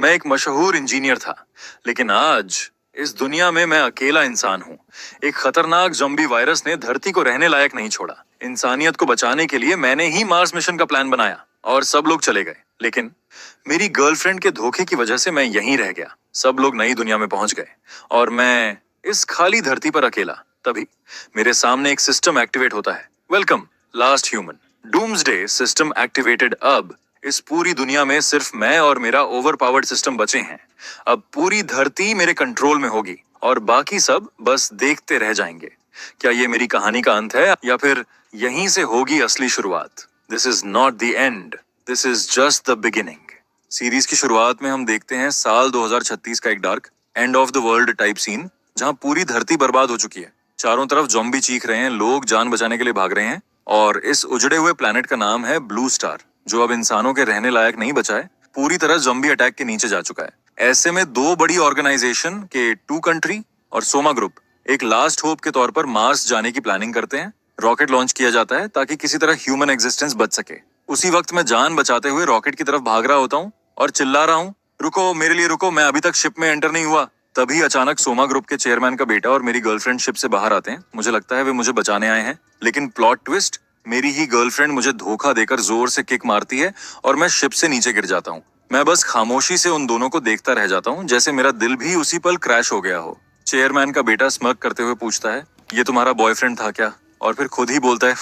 मैं एक मशहूर इंजीनियर था, लेकिन आज इस दुनिया में मैं अकेला इंसान हूँ। एक खतरनाक ज़ॉम्बी वायरस ने धरती को रहने लायक नहीं छोड़ा। इंसानियत को बचाने के लिए मैंने ही मार्स मिशन का प्लान बनाया और सब लोग चले गए, लेकिन मेरी गर्लफ्रेंड के धोखे की वजह से मैं यहीं रह गया। सब लोग नई दुनिया में पहुंच गए और मैं इस खाली धरती पर अकेला। तभी मेरे सामने एक सिस्टम एक्टिवेट होता है। Welcome last human. Doomsday system activated. अब इस पूरी दुनिया में सिर्फ मैं और मेरा ओवर पावर्ड सिस्टम बचे हैं। अब पूरी धरती मेरे कंट्रोल में होगी और बाकी सब बस देखते रह जाएंगे। क्या ये मेरी कहानी का अंत है या फिर यहीं से होगी असली शुरुआत? This is not the end, this is just the beginning. Series की शुरुआत में हम देखते हैं साल 2036 का एक dark end of the world type scene, जहां पूरी धरती बर्बाद हो चुकी है। चारों तरफ ज़ॉम्बी चीख रहे हैं, लोग जान बचाने के लिए भाग रहे हैं और इस उजड़े हुए प्लेनेट का नाम है ब्लू स्टार, जो अब इंसानों के रहने लायक नहीं बचा है, पूरी तरह ज़ॉम्बी अटैक के नीचे जा चुका है। ऐसे में दो बड़ी ऑर्गेनाइजेशन के टू कंट्री और सोमा ग्रुप एक लास्ट होप के तौर पर मार्स जाने की प्लानिंग करते हैं। रॉकेट लॉन्च किया जाता है ताकि किसी तरह ह्यूमन एग्जिस्टेंस बच सके। उसी वक्त मैं जान बचाते हुए रॉकेट की तरफ भाग रहा होता हूँ और चिल्ला रहा हूँ, रुको मेरे लिए रुको, मैं अभी तक शिप में एंटर नहीं हुआ। तभी अचानक सोमा ग्रुप के चेयरमैन का बेटा और मेरी गर्लफ्रेंड शिप से बाहर आते हैं। मुझे लगता है वे मुझे बचाने आए हैं, लेकिन प्लॉट ट्विस्ट, मेरी ही गर्लफ्रेंड मुझे धोखा देकर जोर से किक मारती है और मैं शिप से नीचे गिर जाता हूँ। मैं बस खामोशी से उन दोनों को देखता रह जाता हूँ, जैसे मेरा दिल भी उसी पल क्रैश हो गया हो। चेयरमैन का बेटा स्मर्क करते हुए पूछता है, ये तुम्हारा बॉयफ्रेंड था क्या? और फिर खुद ही बोलता है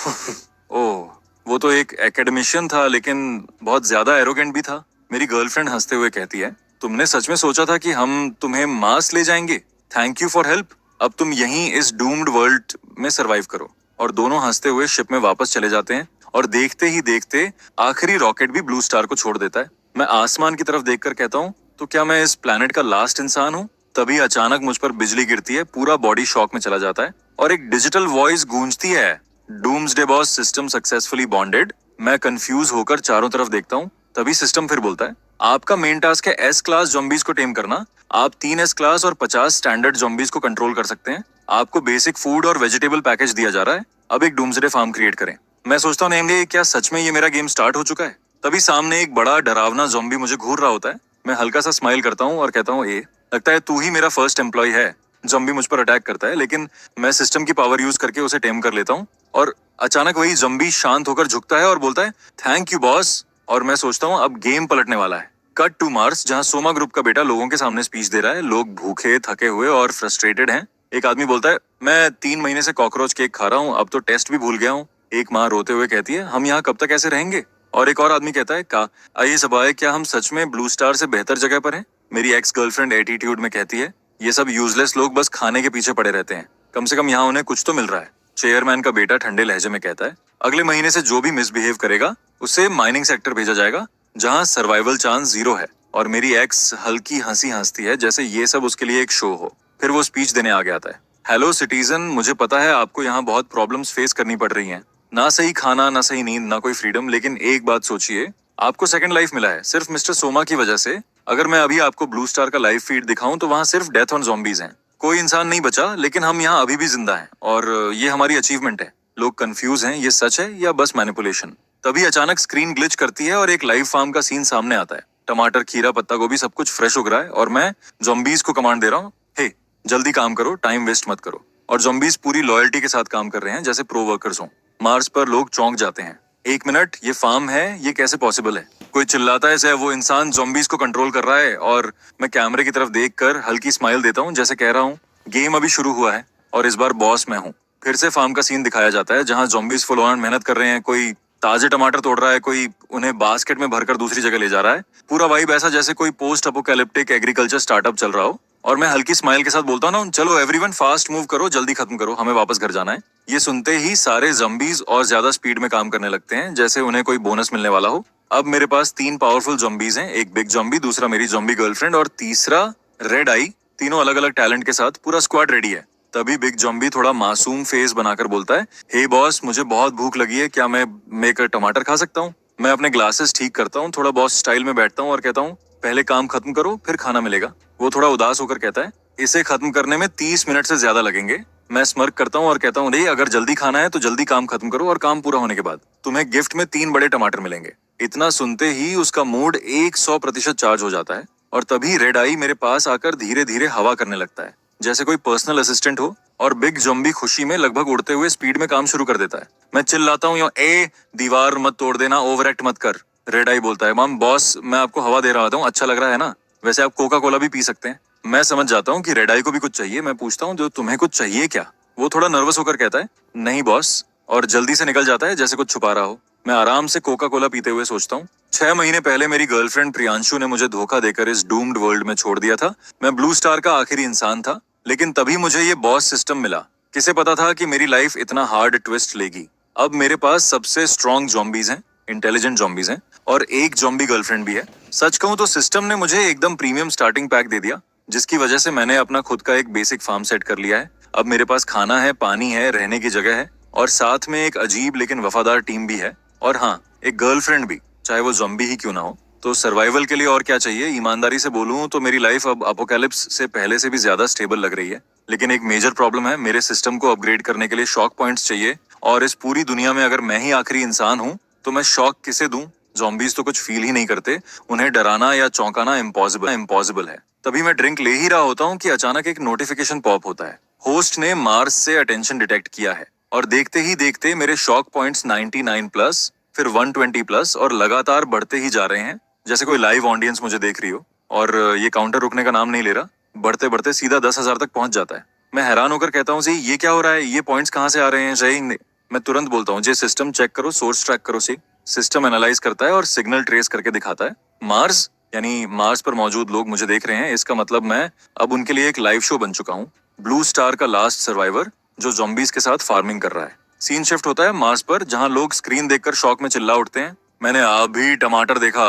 ओह, वो तो एक एकेडमिशियन था, लेकिन बहुत ज्यादा एरोगेंट भी था। मेरी गर्लफ्रेंड हंसते हुए कहती है, तुमने सच में सोचा था कि हम तुम्हें मार्स ले जाएंगे? Thank you for help. अब तुम यहीं इस डूम्ड वर्ल्ड में सरवाइव करो। और दोनों हंसते हुए शिप में वापस चले जाते हैं और देखते ही देखते आखिरी रॉकेट भी ब्लू स्टार को छोड़ देता है। मैं आसमान की तरफ देखकर कहता हूँ, तो क्या मैं इस प्लेनेट का लास्ट इंसान हूँ? तभी अचानक मुझ पर बिजली गिरती है, पूरा बॉडी शॉक में चला जाता है और एक डिजिटल वॉइस गूंजती है, doomsday boss system successfully bonded. मैं कंफ्यूज होकर चारों तरफ देखता हूँ। तभी सिस्टम फिर बोलता है, आपका मेन टास्क है एस क्लास ज़ॉम्बीज को टेम करना। आप 3 एस क्लास और 50 स्टैंडर्ड ज़ॉम्बीज को कंट्रोल कर सकते हैं। आपको बेसिक फूड और वेजिटेबल पैकेज दिया जा रहा है। अब एक डूम्सडे फार्म क्रिएट करें। मैं सोचता हूँ, नेमली क्या सच में ये मेरा गेम स्टार्ट हो चुका है? तभी सामने एक बड़ा डरावना ज़ॉम्बी मुझे घूर रहा होता है। मैं हल्का सा स्माइल करता हूँ और कहता हूँ, ए लगता है तू ही मेरा फर्स्ट एम्प्लॉय है। ज़ॉम्बी मुझ पर अटैक करता है, लेकिन मैं सिस्टम की पावर यूज करके उसे टेम कर लेता हूँ और अचानक वही ज़ॉम्बी शांत होकर झुकता है और बोलता है, थैंक यू बॉस। और मैं सोचता हूँ अब गेम पलटने वाला है। कट टू मार्स, जहाँ सोमा ग्रुप का बेटा लोगों के सामने स्पीच दे रहा है। लोग भूखे, थके हुए और फ्रस्ट्रेटेड हैं। एक आदमी बोलता है, मैं 3 महीने से कॉकरोच केक खा रहा हूँ, अब तो टेस्ट भी भूल गया हूँ। एक माँ रोते हुए कहती है, हम यहाँ कब तक ऐसे रहेंगे? और एक और आदमी कहता है, का आइए सवाल, क्या हम सच में ब्लू स्टार से बेहतर जगह पर हैं? मेरी एक्स गर्लफ्रेंड एटीट्यूड में कहती है, ये सब यूजलेस लोग बस खाने के पीछे पड़े रहते हैं, कम से कम यहाँ उन्हें कुछ तो मिल रहा है। चेयरमैन का बेटा ठंडे लहजे में कहता है, अगले महीने से जो भी मिसबिहेव करेगा उसे माइनिंग सेक्टर भेजा जाएगा, जहाँ सर्वाइवल चांस 0 है। और मेरी एक्स हल्की हंसी हंसती है, जैसे ये सब उसके लिए एक शो हो। फिर वो स्पीच देने आ गया था। हेलो सिटीजन, मुझे पता है आपको यहाँ बहुत प्रॉब्लम्स फेस करनी पड़ रही हैं, ना सही खाना, ना सही नींद, ना कोई फ्रीडम, लेकिन एक बात सोचिए, आपको सेकंड लाइफ मिला है सिर्फ मिस्टर सोमा की वजह से। अगर मैं अभी आपको ब्लू स्टार का लाइव फीड दिखाऊं तो वहाँ सिर्फ डेथ ऑन ज़ॉम्बीज हैं। कोई इंसान नहीं बचा, लेकिन हम यहाँ अभी भी जिंदा हैं और ये हमारी अचीवमेंट है। लोग कंफ्यूज हैं, ये सच है या बस मैनिपुलेशन? तभी अचानक स्क्रीन ग्लिच करती है और एक लाइव फार्म का सीन सामने आता है। टमाटर, खीरा, पत्ता गोभी, सब कुछ फ्रेश उग रहा है और मैं ज़ॉम्बीज को कमांड दे रहा हूँ, हे जल्दी काम करो, टाइम वेस्ट मत करो। और ज़ॉम्बीज पूरी लॉयल्टी के साथ काम कर रहे हैं, जैसे प्रो वर्कर्स हों। मार्स पर लोग चौंक जाते हैं। 1 मिनट, ये फार्म है, ये कैसे पॉसिबल है? कोई चिल्लाता है, जैसे वो इंसान ज़ॉम्बीज को कंट्रोल कर रहा है और मैं कैमरे की तरफ देखकर हल्की स्माइल देता हूँ, जैसे कह रहा हूँ, गेम अभी शुरू हुआ है और इस बार बॉस मैं हूँ। फिर से फार्म का सीन दिखाया जाता है, जहाँ ज़ॉम्बीज फुल ऑन मेहनत कर रहे हैं। कोई ताजे टमाटर तोड़ रहा है, कोई उन्हें बास्केट में भरकर दूसरी जगह ले जा रहा है। पूरा वाइब ऐसा जैसे कोई पोस्ट अपोकैलिप्टिक एग्रीकल्चर स्टार्टअप चल रहा हो। और मैं हल्की स्माइल के साथ बोलता हूँ ना, चलो एवरीवन फास्ट मूव करो, जल्दी खत्म करो, हमें वापस घर जाना है। ये सुनते ही सारे ज़ॉम्बीज और ज्यादा स्पीड में काम करने लगते हैं, जैसे उन्हें कोई बोनस मिलने वाला हो। अब मेरे पास 3 पावरफुल ज़ॉम्बीज हैं, एक बिग ज़ॉम्बी, दूसरा मेरी ज़ॉम्बी गर्लफ्रेंड और तीसरा रेड आई। तीनों अलग अलग टैलेंट के साथ पूरा स्क्वाड रेडी है। तभी बिग ज़ॉम्बी थोड़ा मासूम फेस बनाकर बोलता है, हे बॉस, मुझे बहुत भूख लगी है, क्या मैं एक टमाटर खा सकता हूँ? मैं अपने ग्लासेस ठीक करता हूँ, थोड़ा बॉस स्टाइल में बैठता हूँ और कहता हूँ, पहले काम खत्म करो, फिर खाना मिलेगा। वो थोड़ा उदास होकर कहता है, इसे खत्म करने में 30 मिनट से ज्यादा लगेंगे। मैं स्मर्क करता हूँ और कहता हूँ, नहीं, अगर जल्दी खाना है तो जल्दी काम खत्म करो और काम पूरा होने के बाद तुम्हें गिफ्ट में 3 बड़े टमाटर मिलेंगे। इतना सुनते ही उसका मूड 100% चार्ज हो जाता है और तभी रेड आई मेरे पास आकर धीरे धीरे हवा करने लगता है, जैसे कोई पर्सनल असिस्टेंट हो, और बिग ज़ॉम्बी खुशी में लगभग उड़ते हुए स्पीड में काम शुरू कर देता है। मैं चिल्लाता हूँ, ए दीवार मत तोड़ देना, ओवर एक्ट मत कर। रेड आई बोलता है, मम बॉस मैं आपको हवा दे रहा था, अच्छा लग रहा है ना? वैसे आप कोका कोला भी पी सकते हैं। मैं समझ जाता हूँ कि रेड आई को भी कुछ चाहिए। मैं पूछता हूँ, जो तुम्हें कुछ चाहिए क्या? वो थोड़ा नर्वस होकर कहता है, नहीं बॉस, और जल्दी से निकल जाता है जैसे कुछ छुपा रहा हो। मैं आराम से कोका कोला पीते हुए सोचता हूँ, 6 महीने पहले मेरी गर्लफ्रेंड प्रियांशु ने मुझे धोखा देकर इस डूम्ड वर्ल्ड में छोड़ दिया था। मैं ब्लू स्टार का आखिरी इंसान था, लेकिन तभी मुझे ये बॉस सिस्टम मिला। किसे पता था कि मेरी लाइफ इतना हार्ड ट्विस्ट लेगी। अब मेरे पास सबसे स्ट्रॉन्ग जॉम्बीज हैं, इंटेलिजेंट जॉम्बीज हैं, और एक जॉम्बी गर्लफ्रेंड भी है। सच कहूं तो सिस्टम ने मुझे एकदम प्रीमियम स्टार्टिंग पैक दे दिया, जिसकी वजह से मैंने अपना खुद का एक बेसिक फार्म सेट कर लिया है। अब मेरे पास खाना है, पानी है, रहने की जगह है, और साथ में एक अजीब लेकिन वफादार टीम भी है। और हाँ, एक गर्लफ्रेंड भी, चाहे वो ज़ॉम्बी ही क्यों ना हो। तो सर्वाइवल के लिए और क्या चाहिए? ईमानदारी से बोलूं तो मेरी लाइफ अब अपोकैलिप्स से पहले से भी ज्यादा स्टेबल लग रही है। लेकिन एक मेजर प्रॉब्लम है, मेरे सिस्टम को अपग्रेड करने के लिए शॉक पॉइंट्स चाहिए, और इस पूरी दुनिया में अगर मैं ही आखिरी इंसान हूँ तो मैं शॉक किसे दूं? ज़ॉम्बीज तो कुछ फील ही नहीं करते, उन्हें डराना या चौंकाना इम्पॉसिबल है। तभी मैं ड्रिंक ले ही रहा होता हूँ कि अचानक एक नोटिफिकेशन पॉप होता है। होस्ट ने मार्स से अटेंशन डिटेक्ट किया है, और देखते ही देखते मेरे शॉक पॉइंट्स 99 प्लस, फिर 120 प्लस, और लगातार बढ़ते ही जा रहे हैं, जैसे कोई लाइव ऑडियंस मुझे देख रही हो। और ये काउंटर रुकने का नाम नहीं ले रहा, बढ़ते बढ़ते सीधा 10,000 तक पहुंच जाता है। मैं हैरान होकर कहता हूँ, जी ये क्या हो रहा है? ये पॉइंट्स कहाँ से आ रहे हैं? जय हिंद। मैं तुरंत बोलता हूँ, जी सिस्टम चेक करो, सोर्स ट्रैक करो। सी सिस्टम एनालाइज करता है और सिग्नल ट्रेस करके दिखाता है। मार्स, यानी मार्स पर मौजूद लोग मुझे देख रहे हैं, इसका मतलब मैं अब उनके लिए एक लाइव शो बन चुका हूँ। ब्लू स्टार का लास्ट सर्वाइवर जो ज़ॉम्बीज के साथ फार्मिंग कर रहा है। सीन शिफ्ट होता है मार्स पर, जहां लोग स्क्रीन देखकर शॉक में चिल्ला उठते हैं, मैंने अभी टमाटर देखा।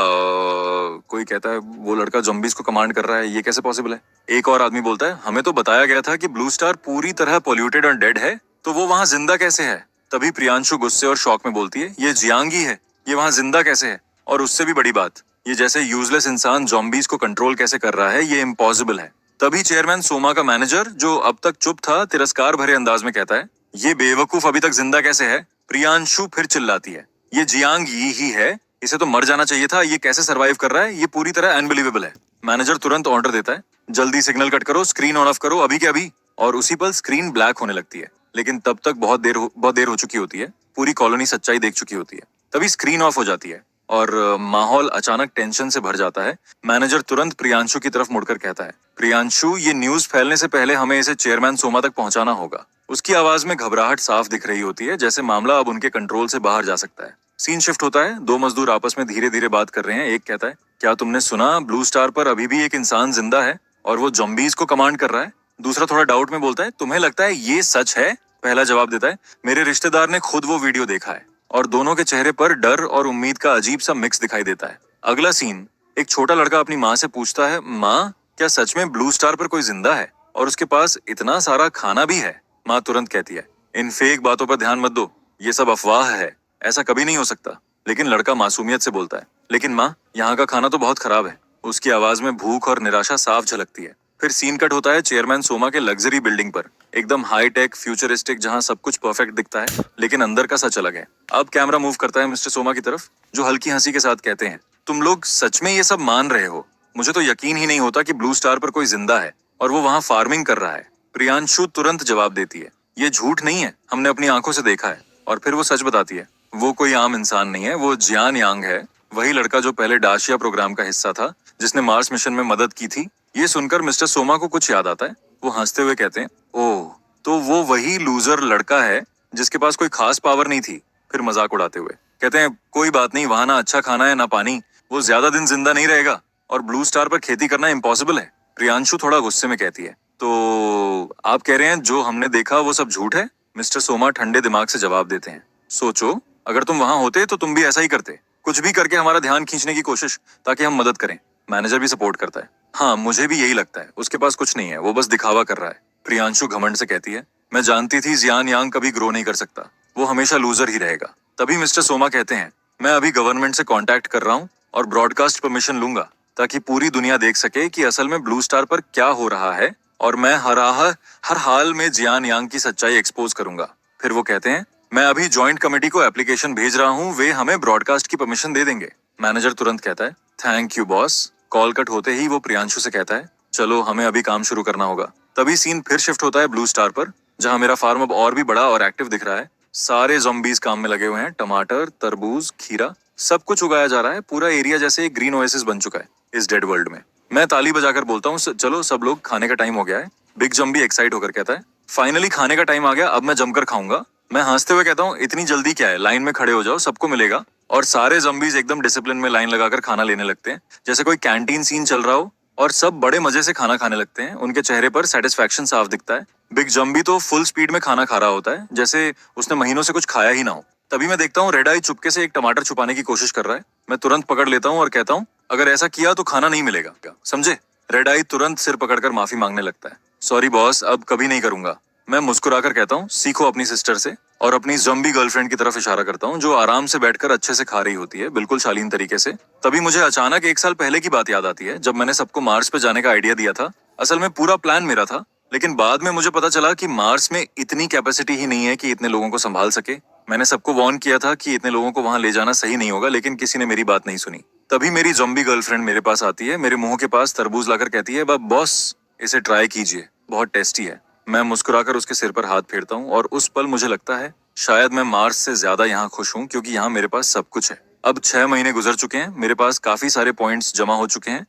कोई कहता है, वो लड़का ज़ॉम्बीज को कमांड कर रहा है, ये कैसे पॉसिबल है? एक और आदमी बोलता है, हमें तो बताया गया था कि ब्लू स्टार पूरी तरह पोल्यूटेड और डेड है, तो वो वहां जिंदा कैसे है? तभी प्रियांशु गुस्से और शॉक में बोलती है, ये जियांग ही है, ये वहां जिंदा कैसे है? और उससे भी बड़ी बात, ये जैसे यूजलेस इंसान ज़ॉम्बीज को कंट्रोल कैसे कर रहा है, ये इम्पॉसिबल है। तभी चेयरमैन सोमा का मैनेजर, जो अब तक चुप था, तिरस्कार भरे अंदाज में कहता है, ये बेवकूफ अभी तक जिंदा कैसे है? प्रियांशु फिर चिल्लाती है, ये जियांग ही है, इसे तो मर जाना चाहिए था, ये कैसे सरवाइव कर रहा है? ये पूरी तरह अनबिलीवेबल है। मैनेजर तुरंत ऑर्डर देता है, जल्दी सिग्नल कट करो, स्क्रीन ऑन ऑफ करो, अभी के अभी। और उसी पल स्क्रीन ब्लैक होने लगती है। लेकिन तब तक बहुत देर हो चुकी होती है, पूरी कॉलोनी सच्चाई देख चुकी होती है। तभी स्क्रीन ऑफ हो जाती है और माहौल अचानक टेंशन से भर जाता है। मैनेजर तुरंत प्रियांशु की तरफ मुड़कर कहता है, प्रियांशु, ये न्यूज फैलने से पहले हमें इसे चेयरमैन सोमा तक पहुंचाना होगा। उसकी आवाज में घबराहट साफ दिख रही होती है, जैसे मामला अब उनके कंट्रोल से बाहर जा सकता है। सीन शिफ्ट होता है, दो मजदूर आपस में धीरे धीरे बात कर रहे हैं। एक कहता है, क्या तुमने सुना, ब्लू स्टार पर अभी भी एक इंसान जिंदा है और वो ज़ॉम्बीज को कमांड कर रहा है? दूसरा थोड़ा डाउट में बोलता है, तुम्हें लगता है ये सच है? पहला जवाब देता है, मेरे रिश्तेदार ने खुद वो वीडियो देखा है। और दोनों के चेहरे पर डर और उम्मीद का अजीब सा मिक्स दिखाई देता है। अगला सीन, एक छोटा लड़का अपनी माँ से पूछता है, माँ क्या सच में ब्लू स्टार पर कोई जिंदा है और उसके पास इतना सारा खाना भी है? माँ तुरंत कहती है, इन फेक बातों पर ध्यान मत दो, ये सब अफवाह है, ऐसा कभी नहीं हो सकता। लेकिन लड़का मासूमियत से बोलता है, लेकिन माँ यहाँ का खाना तो बहुत खराब है। उसकी आवाज में भूख और निराशा साफ झलकती है। फिर सीन कट होता है चेयरमैन सोमा के लग्जरी बिल्डिंग पर, एकदम हाई टेक फ्यूचरिस्टिक, जहां सब कुछ परफेक्ट दिखता है लेकिन अंदर का सच अलग है। अब कैमरा मूव करता है मिस्टर सोमा की तरफ, जो हल्की हंसी के साथ कहते हैं, तुम लोग सच में ये सब मान रहे हो? मुझे तो यकीन ही नहीं होता कि ब्लू स्टार पर कोई जिंदा है और वो वहां फार्मिंग कर रहा है। प्रियांशु तुरंत जवाब देती है, ये झूठ नहीं है, हमने अपनी आंखों से देखा है। और फिर वो सच बताती है, वो कोई आम इंसान नहीं है, वो जियान यांग है, वही लड़का जो पहले डाशिया प्रोग्राम का हिस्सा था, जिसने मार्स मिशन में मदद की थी। ये सुनकर मिस्टर सोमा को कुछ याद आता है। वो हंसते हुए कहते हैं, ओह, तो वो वही लूजर लड़का है जिसके पास कोई खास पावर नहीं थी। फिर मजाक उड़ाते हुए कहते हैं, कोई बात नहीं, वहां ना अच्छा खाना है ना पानी, वो ज्यादा दिन जिंदा नहीं रहेगा, और ब्लू स्टार पर खेती करना इम्पॉसिबल है। प्रियांशु थोड़ा गुस्से में कहती है, तो आप कह रहे हैं जो हमने देखा वो सब झूठ है? मिस्टर सोमा ठंडे दिमाग से जवाब देते हैं, सोचो, अगर तुम वहां होते तो तुम भी ऐसा ही करते, कुछ भी करके हमारा ध्यान खींचने की कोशिश, ताकि हम मदद करें। मैनेजर भी सपोर्ट करता है, हाँ मुझे भी यही लगता है, उसके पास कुछ नहीं है, वो बस दिखावा कर रहा है। प्रियांशु घमंड से कहती है, मैं जानती थी जियान यांग कभी ग्रो नहीं कर सकता, वो हमेशा लूजर ही रहेगा। तभी मिस्टर सोमा कहते हैं, मैं अभी गवर्नमेंट से कांटेक्ट कर रहा हूँ और ब्रॉडकास्ट परमिशन लूंगा, ताकि पूरी दुनिया देख सके कि असल में ब्लू स्टार पर क्या हो रहा है, और मैं हर हाल में जियान यांग की सच्चाई एक्सपोज करूंगा। फिर वो कहते हैं, मैं अभी ज्वाइंट कमेटी को एप्लीकेशन भेज रहा हूँ, वे हमें ब्रॉडकास्ट की परमिशन दे देंगे। मैनेजर तुरंत कहता है, thank you boss, call cut होते ही वो प्रियांशु से कहता है, चलो हमें अभी काम शुरू करना होगा। तभी सीन फिर शिफ्ट होता है ब्लू स्टार पर, जहां मेरा फार्म अब और भी बड़ा और एक्टिव दिख रहा है। सारे ज़ॉम्बीज काम में लगे हुए हैं, टमाटर, तरबूज, खीरा, सब कुछ उगाया जा रहा है। पूरा एरिया जैसे एक ग्रीन ओएसिस बन चुका है इस डेड वर्ल्ड में। मैं ताली बजाकर बोलता हूँ, चलो सब लोग, खाने का टाइम हो गया है। बिग जम्बी एक्साइट होकर कहता है, फाइनली खाने का टाइम आ गया, अब मैं जमकर खाऊंगा। मैं हंसते हुए कहता हूँ, इतनी जल्दी क्या है, लाइन में खड़े हो जाओ, सबको मिलेगा। और सारे जम्बीज एकदम डिसिप्लिन में लाइन लगाकर खाना लेने लगते हैं, जैसे कोई कैंटीन सीन चल रहा हो। और सब बड़े मजे से खाना खाने लगते हैं। उनके चेहरे पर सेटिस्फैक्शन साफ दिखता है। बिग जम्बी तो फुल स्पीड में खाना खा रहा होता है, जैसे उसने महीनों से कुछ खाया ही ना हो। तभी मैं देखता हूँ रेड आई चुपके से एक टमाटर छुपाने की कोशिश कर रहा है। मैं तुरंत पकड़ लेता हूँ और कहता हूँ, अगर ऐसा किया तो खाना नहीं मिलेगा, क्या समझे? रेड आई तुरंत सिर पकड़कर माफी मांगने लगता है। सॉरी बॉस, अब कभी नहीं करूंगा। मैं मुस्कुराकर कहता हूँ, सीखो अपनी सिस्टर से। और अपनी जम्बी गर्लफ्रेंड की तरफ इशारा करता हूँ, जो आराम से बैठकर अच्छे से खा रही होती है, बिल्कुल शालीन तरीके से। तभी मुझे अचानक 1 साल पहले की बात याद आती है, जब मैंने सबको मार्स पे जाने का आइडिया दिया था। असल में पूरा प्लान मेरा था, लेकिन बाद में मुझे पता चला कि मार्स में इतनी कैपेसिटी ही नहीं है कि इतने लोगों को संभाल सके। मैंने सबको वार्न किया था कि इतने लोगों को वहां ले जाना सही नहीं होगा, लेकिन किसी ने मेरी बात नहीं सुनी। तभी मेरी ज़ॉम्बी गर्लफ्रेंड मेरे पास आती है, मेरे मुंह के पास तरबूज लाकर कहती है, बॉस इसे ट्राई कीजिए, बहुत टेस्टी है। मैं मुस्कुराकर उसके सिर पर हाथ फेरता हूँ और उस पल मुझे लगता है शायद मैं मार्स से ज्यादा यहाँ खुश हूँ, क्योंकि यहाँ मेरे पास सब कुछ है। अब 6 महीने गुजर चुके हैं, मेरे पास काफी सारे पॉइंट्स जमा हो चुके हैं।